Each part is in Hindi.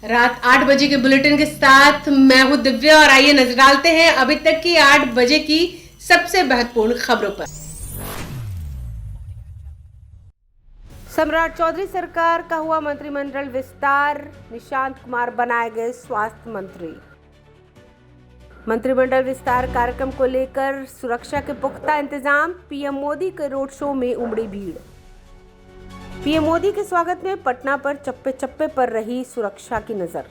रात 8 बजे के बुलेटिन के साथ मैं हूं दिव्या और आइए नजर डालते हैं अभी तक की 8 बजे की सबसे महत्वपूर्ण खबरों पर। सम्राट चौधरी सरकार का हुआ मंत्रिमंडल विस्तार, निशांत कुमार बनाए गए स्वास्थ्य मंत्री। मंत्रिमंडल विस्तार कार्यक्रम को लेकर सुरक्षा के पुख्ता इंतजाम, पीएम मोदी के रोड शो में उमड़ी भीड़। पीएम मोदी के स्वागत में पटना पर चप्पे चप्पे पर रही सुरक्षा की नजर।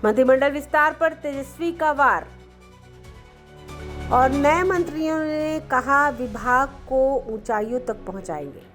मंत्रिमंडल विस्तार पर तेजस्वी का वार और नए मंत्रियों ने कहा विभाग को ऊंचाइयों तक पहुंचाएंगे।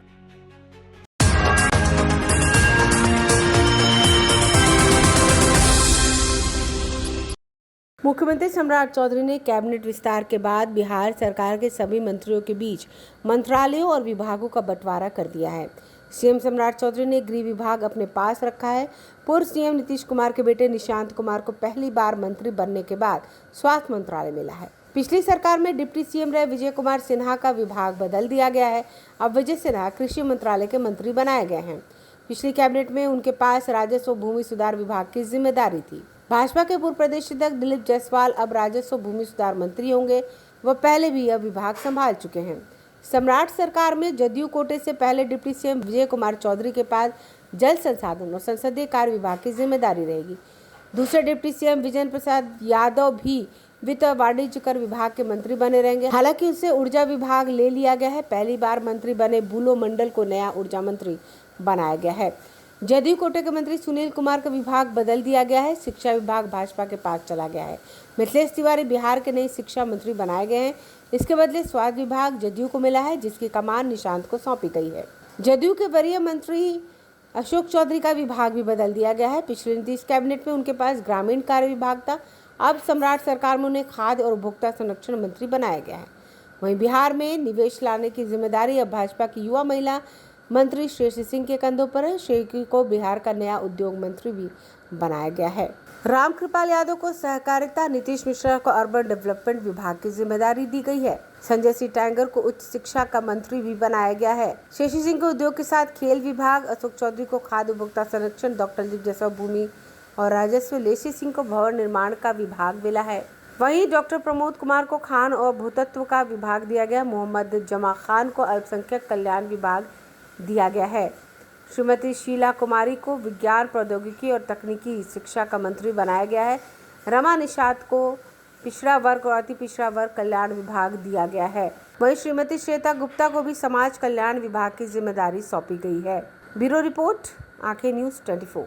मुख्यमंत्री सम्राट चौधरी ने कैबिनेट विस्तार के बाद बिहार सरकार के सभी मंत्रियों के बीच मंत्रालयों और विभागों का बंटवारा कर दिया है। सीएम सम्राट चौधरी ने गृह विभाग अपने पास रखा है। पूर्व सीएम नीतीश कुमार के बेटे निशांत कुमार को पहली बार मंत्री बनने के बाद स्वास्थ्य मंत्रालय मिला है। पिछली सरकार में डिप्टी सीएम रहे विजय कुमार सिन्हा का विभाग बदल दिया गया है। अब विजय सिन्हा कृषि मंत्रालय के मंत्री बनाए गए हैं। पिछली कैबिनेट में उनके पास राजस्व और भूमि सुधार विभाग की जिम्मेदारी थी। भाजपा के पूर्व प्रदेश अध्यक्ष दिलीप जायसवाल अब राजस्व भूमि सुधार मंत्री होंगे। वह पहले भी यह विभाग संभाल चुके हैं। सम्राट सरकार में जदयू कोटे से पहले डिप्टी सीएम विजय कुमार चौधरी के पास जल संसाधन और संसदीय कार्य विभाग की जिम्मेदारी रहेगी। दूसरे डिप्टी सीएम विजय प्रसाद यादव भी वित्त और वाणिज्य कर विभाग के मंत्री बने रहेंगे। हालांकि उससे ऊर्जा विभाग ले लिया गया है। पहली बार मंत्री बने बुलो मंडल को नया ऊर्जा मंत्री बनाया गया है। जदयू कोटे के मंत्री सुनील कुमार का विभाग बदल दिया गया है। शिक्षा विभाग भाजपा के पास चला गया है। मिथिलेश तिवारी बिहार के नए शिक्षा मंत्री बनाए गए हैं। इसके बदले स्वास्थ्य विभाग जदयू को मिला है, जिसकी कमान निशांत को सौंपी गई है। जदयू के वरीय मंत्री अशोक चौधरी का विभाग भी बदल दिया गया है। पिछले नीतीश कैबिनेट में उनके पास ग्रामीण कार्य विभाग था। अब सम्राट सरकार में उन्हें खाद्य और उपभोक्ता संरक्षण मंत्री बनाया गया है। वहीं बिहार में निवेश लाने की जिम्मेदारी अब भाजपा की युवा महिला मंत्री श्रेयसी सिंह के कंधों पर है। श्रेयसी को बिहार का नया उद्योग मंत्री भी बनाया गया है। रामकृपाल यादव को सहकारिता, नीतीश मिश्रा को अर्बन डेवलपमेंट विभाग की जिम्मेदारी दी गई है। संजय सिंह टैंगर को उच्च शिक्षा का मंत्री भी बनाया गया है। श्रेयसी सिंह को उद्योग के साथ खेल विभाग, अशोक चौधरी को खाद्य उपभोक्ता संरक्षण, डॉक्टर दिलीप जायसवाल भूमि और राजस्व, लेसी सिंह को भवन निर्माण का विभाग मिला है। वहीं डॉक्टर प्रमोद कुमार को खान और भूतत्व का विभाग दिया गया। मोहम्मद जमा खान को अल्पसंख्यक कल्याण विभाग दिया गया है। श्रीमती शीला कुमारी को विज्ञान, प्रौद्योगिकी और तकनीकी शिक्षा का मंत्री बनाया गया है। रमा निषाद को पिछड़ा वर्ग और अति पिछड़ा वर्ग कल्याण विभाग दिया गया है। वहीं श्रीमती श्वेता गुप्ता को भी समाज कल्याण विभाग की जिम्मेदारी सौंपी गई है। ब्यूरो रिपोर्ट, आंखें न्यूज़ 24।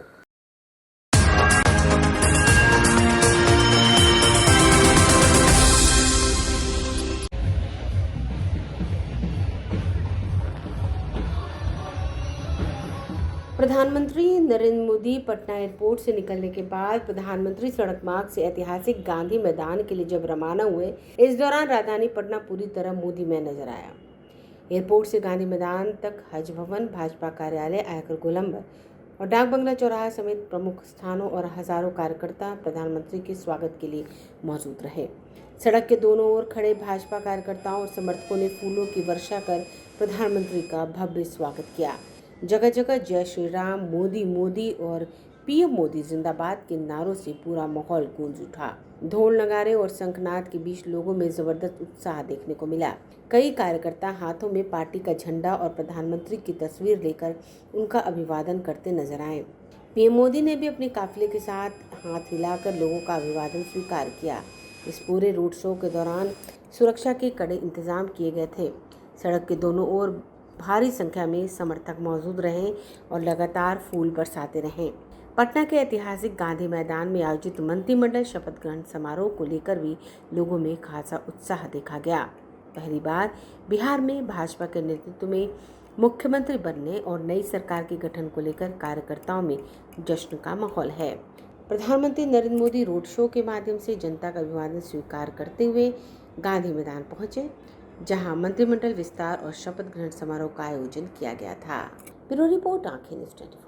प्रधानमंत्री नरेंद्र मोदी पटना एयरपोर्ट से निकलने के बाद प्रधानमंत्री सड़क मार्ग से ऐतिहासिक गांधी मैदान के लिए जब रवाना हुए, इस दौरान राजधानी पटना पूरी तरह मोदी में नजर आया। एयरपोर्ट से गांधी मैदान तक हज भवन, भाजपा कार्यालय, आयकर गोलंबर और डाक बंगला चौराहा समेत प्रमुख स्थानों और हजारों कार्यकर्ता प्रधानमंत्री के स्वागत के लिए मौजूद रहे। सड़क के दोनों ओर खड़े भाजपा कार्यकर्ताओं और समर्थकों ने फूलों की वर्षा कर प्रधानमंत्री का भव्य स्वागत किया। जगह जगह जय श्री राम, मोदी मोदी और पीएम मोदी जिंदाबाद के नारों से पूरा माहौल गूंज उठा। ढोल, नगाड़े और शंखनाद के बीच लोगों में जबरदस्त उत्साह देखने को मिला। कई कार्यकर्ता हाथों में पार्टी का झंडा और प्रधानमंत्री की तस्वीर लेकर उनका अभिवादन करते नजर आए। पीएम मोदी ने भी अपने काफिले के साथ हाथ हिलाकर लोगों का अभिवादन स्वीकार किया। इस पूरे रोड शो के दौरान सुरक्षा के कड़े इंतजाम किए गए थे। सड़क के दोनों ओर भारी संख्या में समर्थक मौजूद रहे और लगातार फूल बरसाते रहे। पटना के ऐतिहासिक गांधी मैदान में आयोजित मंत्रिमंडल शपथ ग्रहण समारोह को लेकर भी लोगों में खासा उत्साह देखा गया। पहली बार बिहार में भाजपा के नेतृत्व में मुख्यमंत्री बनने और नई सरकार के गठन को लेकर कार्यकर्ताओं में जश्न का माहौल है। प्रधानमंत्री नरेंद्र मोदी रोड शो के माध्यम से जनता का अभिवादन स्वीकार करते हुए गांधी मैदान पहुंचे, जहां मंत्रिमंडल विस्तार और शपथ ग्रहण समारोह का आयोजन किया गया था। ब्यूरो रिपोर्ट, आंखें न्यूज़ 24।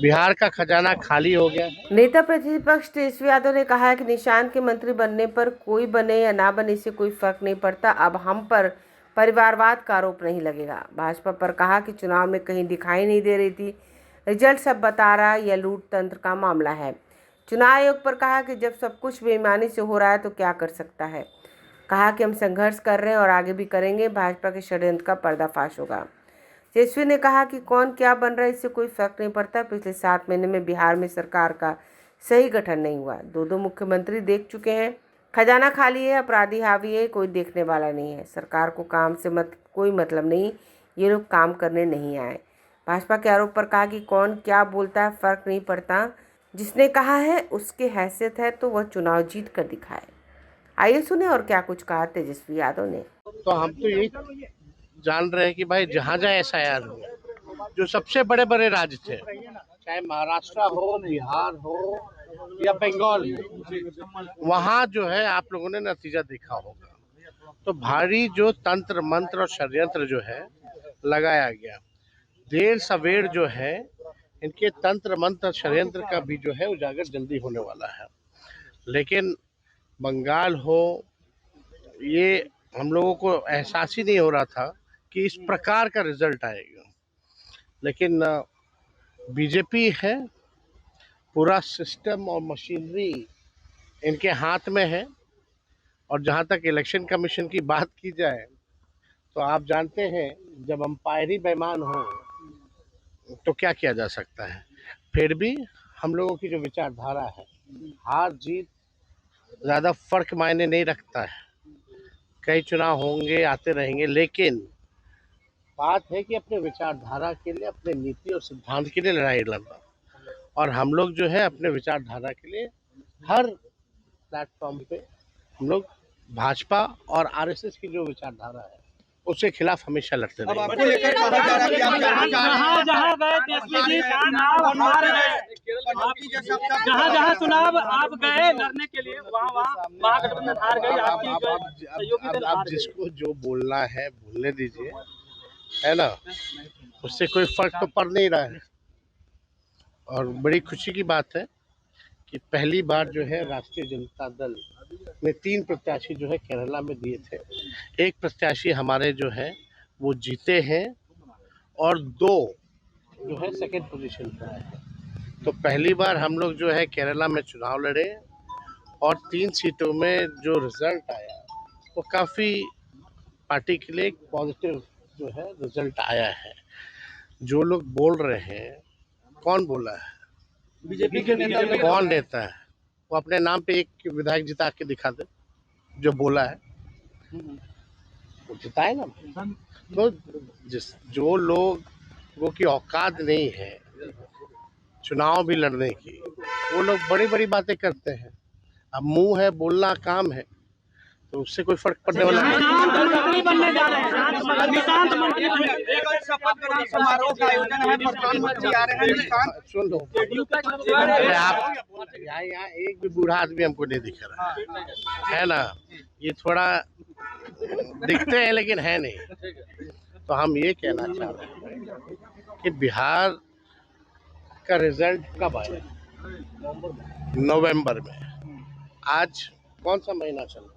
बिहार का खजाना खाली हो गया। नेता प्रतिपक्ष तेजस्वी यादव ने कहा है कि निशांत के मंत्री बनने पर कोई बने या ना बने इससे कोई फर्क नहीं पड़ता। अब हम पर परिवारवाद का आरोप नहीं लगेगा। भाजपा पर कहा कि चुनाव में कहीं दिखाई नहीं दे रही थी, रिजल्ट सब बता रहा, यह लूट तंत्र का मामला है। चुनाव आयोग पर कहा कि जब सब कुछ बेईमानी से हो रहा है तो क्या कर सकता है। कहा कि हम संघर्ष कर रहे हैं और आगे भी करेंगे, भाजपा के षड्यंत्र का पर्दाफाश होगा। तेजस्वी ने कहा कि कौन क्या बन रहा है इससे कोई फर्क नहीं पड़ता। पिछले 7 महीने में बिहार में सरकार का सही गठन नहीं हुआ। 2 मुख्यमंत्री देख चुके हैं, खजाना खाली है, अपराधी हावी है, कोई देखने वाला नहीं है। सरकार को काम से कोई मतलब नहीं, ये लोग काम करने नहीं आए। भाजपा के आरोप पर कहा कि कौन क्या बोलता है फर्क नहीं पड़ता, जिसने कहा है उसकी हैसियत है तो वह चुनाव जीत कर दिखाए। आइए सुने और क्या कुछ कहा तेजस्वी यादव ने। तो हम तो यही जान रहे हैं कि भाई जहाँ जहाँ SIR हो, जो सबसे बड़े बड़े राज्य थे, चाहे महाराष्ट्र हो, बिहार हो या बंगाल हो, वहाँ जो है आप लोगों ने नतीजा देखा होगा। तो भारी जो तंत्र मंत्र और षड्यंत्र जो है लगाया गया, देर सवेर जो है इनके तंत्र मंत्र षड्यंत्र का भी जो है उजागर जल्दी होने वाला है। लेकिन बंगाल हो, ये हम लोगों को एहसास ही नहीं हो रहा था कि इस प्रकार का रिजल्ट आएगा। लेकिन बीजेपी है, पूरा सिस्टम और मशीनरी इनके हाथ में है। और जहाँ तक इलेक्शन कमीशन की बात की जाए तो आप जानते हैं जब अंपायर ही बेईमान हो तो क्या किया जा सकता है। फिर भी हम लोगों की जो विचारधारा है, हार जीत ज़्यादा फर्क मायने नहीं रखता है। कई चुनाव होंगे, आते रहेंगे, लेकिन बात है कि अपने विचारधारा के लिए, अपने नीति और सिद्धांत के लिए लड़ाई लड़ना। और हम लोग जो है अपने विचारधारा के लिए हर प्लेटफॉर्म पे हम लोग भाजपा और RSS की जो विचारधारा है उसके खिलाफ हमेशा लड़ते रहे। आपको लेकर कहा जा रहा है कि आप जहाँ गए तेजस्वी जी, जहाँ चुनाव आप गए लड़ने के लिए, वहाँ महागठबंधन हार गई, आपकी सहयोगी दल हार गए। जिसको जो बोलना है बोलने दीजिए, है ना, उससे कोई फर्क तो पड़ नहीं रहा है। और बड़ी खुशी की बात है कि पहली बार जो है राष्ट्रीय जनता दल ने 3 प्रत्याशी जो है केरला में दिए थे। 1 प्रत्याशी हमारे जो है वो जीते हैं और 2 जो है सेकंड पोजीशन पर आए हैं। तो पहली बार हम लोग जो है केरला में चुनाव लड़े और 3 सीटों में जो रिजल्ट आया वो काफ़ी पार्टी के लिए एक पॉजिटिव जो है रिजल्ट आया है। जो लोग बोल रहे हैं, कौन बोला है? बीजेपी के नेता कौन नेता है? वो अपने नाम पे एक विधायक जिता के दिखा दे जो बोला है, वो जिताए ना। तो जो लोगों की औकात नहीं है चुनाव भी लड़ने की, वो लोग बड़ी बड़ी बातें करते हैं। अब मुंह है, बोलना काम है, तो उससे कोई फर्क पड़ने वाला नहीं। समारोह का आयोजन है, प्रधानमंत्री आ रहे हैं। सुन लो, अरे आप यहाँ एक भी बूढ़ा आदमी हमको नहीं दिख रहा है ना। ये थोड़ा दिखते हैं लेकिन है नहीं। तो हम ये कहना चाह रहे हैं कि बिहार का रिजल्ट कब आएगा? नवंबर में। आज कौन सा महीना चल रहा है?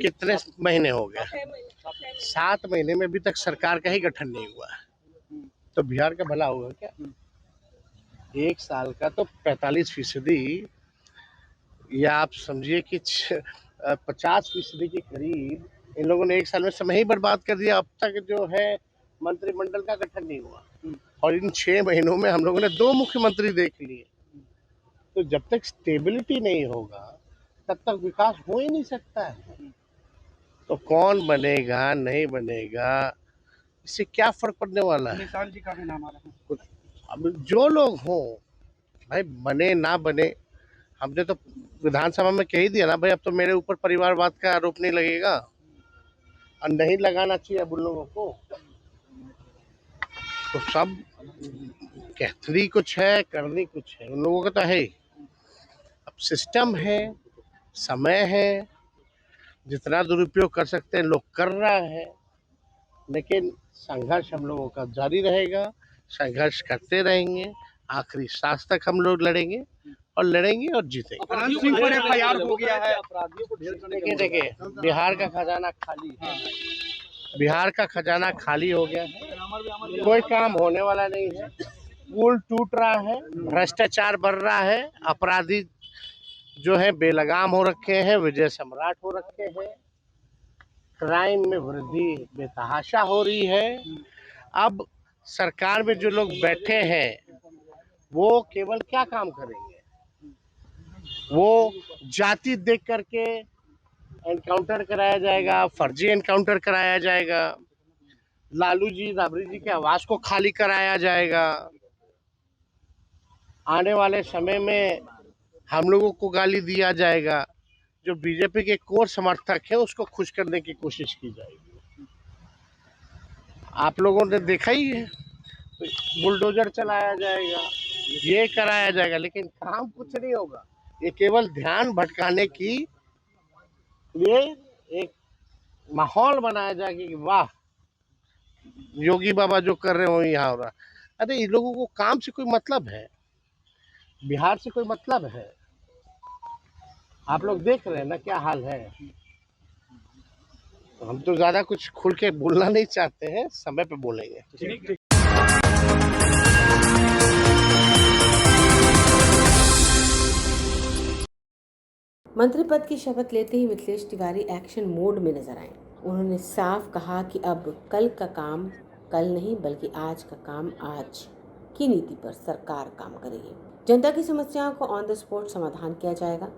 कितने महीने हो गए? 7 महीने में अभी तक सरकार का ही गठन नहीं हुआ है, तो बिहार का भला होगा क्या? 1 साल का तो 45% या आप समझिए कि 50% के करीब इन लोगों ने 1 साल में समय ही बर्बाद कर दिया। अब तक जो है मंत्रिमंडल का गठन नहीं हुआ और इन 6 महीनों में हम लोगों ने 2 मुख्यमंत्री देख लिए। तो जब तक स्टेबिलिटी नहीं होगा तब तक विकास हो ही नहीं सकता है। तो कौन बनेगा नहीं बनेगा इससे क्या फर्क पड़ने वाला है? निशान जी का भी नाम आ रहा है। अब जो लोग हों भाई, बने ना बने, हमने तो विधानसभा में कह ही दिया ना भाई, अब तो मेरे ऊपर परिवारवाद का आरोप नहीं लगेगा और नहीं लगाना चाहिए अब उन लोगों को। तो सब कहती कुछ है, करनी कुछ है, उन लोगों का तो है ही। अब सिस्टम है, समय है, जितना दुरुपयोग कर सकते हैं लोग कर रहा है, लेकिन संघर्ष हम लोगों का जारी रहेगा। संघर्ष करते रहेंगे, आखिरी सांस तक हम लोग लड़ेंगे और लड़ेंगे और जीतेंगे। अनंत सिंह पर FIR हो गया है। देखिए बिहार का खजाना खाली है, बिहार का खजाना खाली हो गया है, कोई काम होने वाला नहीं है, पुल टूट रहा है, भ्रष्टाचार बढ़ रहा है, अपराधी जो है बेलगाम हो रखे हैं, विजय सम्राट हो रखे हैं, क्राइम में वृद्धि बेतहाशा हो रही है। अब सरकार में जो लोग बैठे हैं वो केवल क्या काम करेंगे? वो जाति देख करके एनकाउंटर कराया जाएगा, फर्जी एनकाउंटर कराया जाएगा, लालू जी राबड़ी जी के आवास को खाली कराया जाएगा, आने वाले समय में हम लोगों को गाली दिया जाएगा, जो बीजेपी के कोर समर्थक है उसको खुश करने की कोशिश की जाएगी। आप लोगों ने देखा ही है, बुलडोजर चलाया जाएगा, ये कराया जाएगा, लेकिन काम कुछ नहीं होगा। ये केवल ध्यान भटकाने की लिए एक माहौल बनाया जाएगा कि वाह योगी बाबा जो कर रहे हो यहाँ हो रहा। अरे इन लोगों को काम से कोई मतलब है? बिहार से कोई मतलब है? आप लोग देख रहे हैं ना क्या हाल है। हम तो ज्यादा कुछ खुल के बोलना नहीं चाहते हैं, समय पे बोलेंगे। मंत्री पद की शपथ लेते ही मिथिलेश तिवारी एक्शन मोड में नजर आए। उन्होंने साफ कहा कि अब कल का काम कल नहीं बल्कि आज का काम आज की नीति पर सरकार काम करेगी। जनता की समस्याओं को ऑन द स्पॉट समाधान किया जाएगा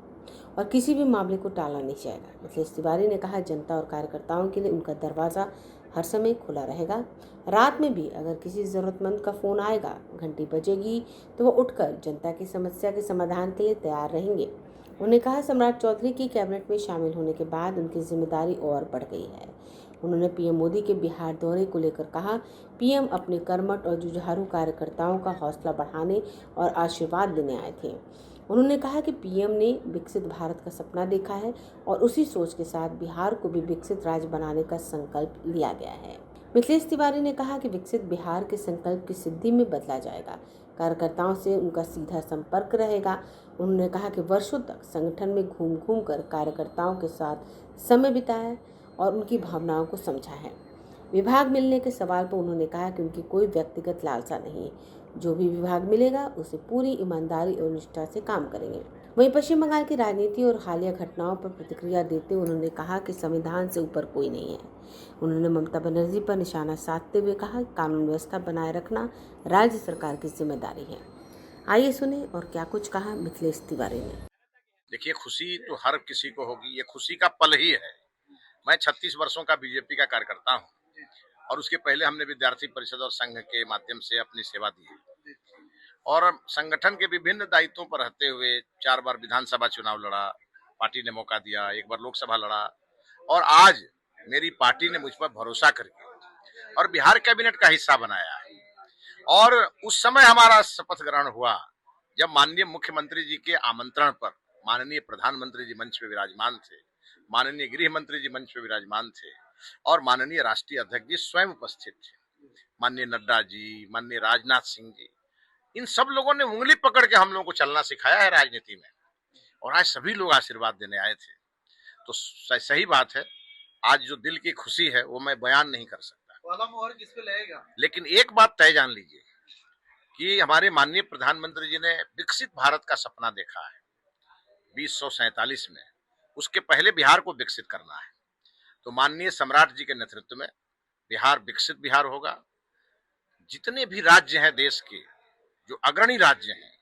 और किसी भी मामले को टाला नहीं जाएगा। मिथिलेश तिवारी ने कहा जनता और कार्यकर्ताओं के लिए उनका दरवाज़ा हर समय खुला रहेगा। रात में भी अगर किसी ज़रूरतमंद का फ़ोन आएगा, घंटी बजेगी तो वो उठकर जनता की समस्या के समाधान के लिए तैयार रहेंगे। उन्होंने कहा सम्राट चौधरी की कैबिनेट में शामिल होने के बाद उनकी जिम्मेदारी और बढ़ गई है। उन्होंने पीएम मोदी के बिहार दौरे को लेकर कहा, पीएम अपने कर्मठ और जुझारू कार्यकर्ताओं का हौसला बढ़ाने और आशीर्वाद देने आए थे। उन्होंने कहा कि पीएम ने विकसित भारत का सपना देखा है और उसी सोच के साथ बिहार को भी विकसित राज्य बनाने का संकल्प लिया गया है। मिथिलेश तिवारी ने कहा कि विकसित बिहार के संकल्प की सिद्धि में बदला जाएगा। कार्यकर्ताओं से उनका सीधा संपर्क रहेगा। उन्होंने कहा कि वर्षों तक संगठन में घूम घूम कर कार्यकर्ताओं के साथ समय बिताया और उनकी भावनाओं को समझा है। विभाग मिलने के सवाल पर उन्होंने कहा कि उनकी कोई व्यक्तिगत लालसा नहीं, जो भी विभाग मिलेगा उसे पूरी ईमानदारी और निष्ठा से काम करेंगे। वहीं पश्चिम बंगाल की राजनीति और हालिया घटनाओं पर प्रतिक्रिया देते हुए उन्होंने कहा कि संविधान से ऊपर कोई नहीं है। उन्होंने ममता बनर्जी पर निशाना साधते हुए कहा कि कानून व्यवस्था बनाए रखना राज्य सरकार की जिम्मेदारी है। आइए सुने और क्या कुछ कहा मिथिलेश तिवारी ने। देखिए, खुशी तो हर किसी को होगी, ये खुशी का पल ही है। मैं 36 वर्षों का बीजेपी का कार्यकर्ता हूँ और उसके पहले हमने विद्यार्थी परिषद और संघ के माध्यम से अपनी सेवा दी है और संगठन के विभिन्न दायित्वों पर रहते हुए 4 बार विधानसभा चुनाव लड़ा, पार्टी ने मौका दिया, 1 बार लोकसभा लड़ा और आज मेरी पार्टी ने मुझ पर भरोसा करके और बिहार कैबिनेट का हिस्सा बनाया है। और उस समय हमारा शपथ ग्रहण हुआ जब माननीय मुख्यमंत्री जी के आमंत्रण पर माननीय प्रधानमंत्री जी मंच पे विराजमान थे, माननीय गृह मंत्री जी मंच पे विराजमान थे और माननीय राष्ट्रीय अध्यक्ष जी स्वयं उपस्थित थे, माननीय नड्डा जी, माननीय राजनाथ सिंह जी। इन सब लोगों ने उंगली पकड़ के हम लोगों को चलना सिखाया है राजनीति में और आज सभी लोग आशीर्वाद देने आए थे। तो सही बात है, आज जो दिल की खुशी है वो मैं बयान नहीं कर सकता। वाला मोहर किस पे लगेगा? लेकिन एक बात तय जान लीजिए कि हमारे माननीय प्रधानमंत्री जी ने विकसित भारत का सपना देखा है 2047 में। उसके पहले बिहार को विकसित करना है, तो माननीय सम्राट जी के नेतृत्व में बिहार विकसित बिहार होगा। जितने भी राज्य हैं देश के, जो अग्रणी राज्य हैं,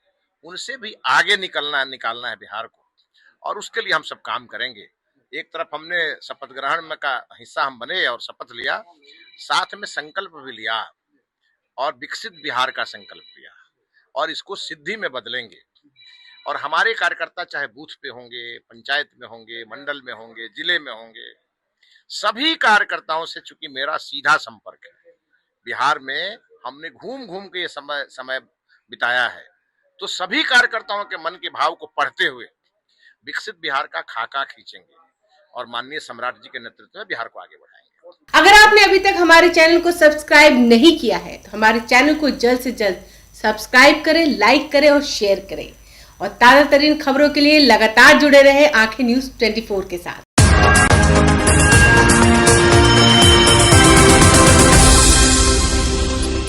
उनसे भी आगे निकालना है बिहार को और उसके लिए हम सब काम करेंगे। एक तरफ हमने शपथ ग्रहण में का हिस्सा हम बने और शपथ लिया, साथ में संकल्प भी लिया और विकसित बिहार का संकल्प लिया और इसको सिद्धि में बदलेंगे। और हमारे कार्यकर्ता चाहे बूथ पे होंगे, पंचायत में होंगे, मंडल में होंगे, जिले में होंगे, सभी कार्यकर्ताओं से चूंकि मेरा सीधा संपर्क है, बिहार में हमने घूम घूम के ये समय बिताया है, तो सभी कार्यकर्ताओं के मन के भाव को पढ़ते हुए विकसित बिहार का खाका खींचेंगे और माननीय सम्राट जी के नेतृत्व में बिहार को आगे बढ़ाएंगे। अगर आपने अभी तक हमारे चैनल को सब्सक्राइब नहीं किया है तो हमारे चैनल को जल्द से जल्द सब्सक्राइब करें, लाइक करें और शेयर करें और ताज़ा तरीन खबरों के लिए लगातार जुड़े रहे आंखें न्यूज़ 24 के साथ।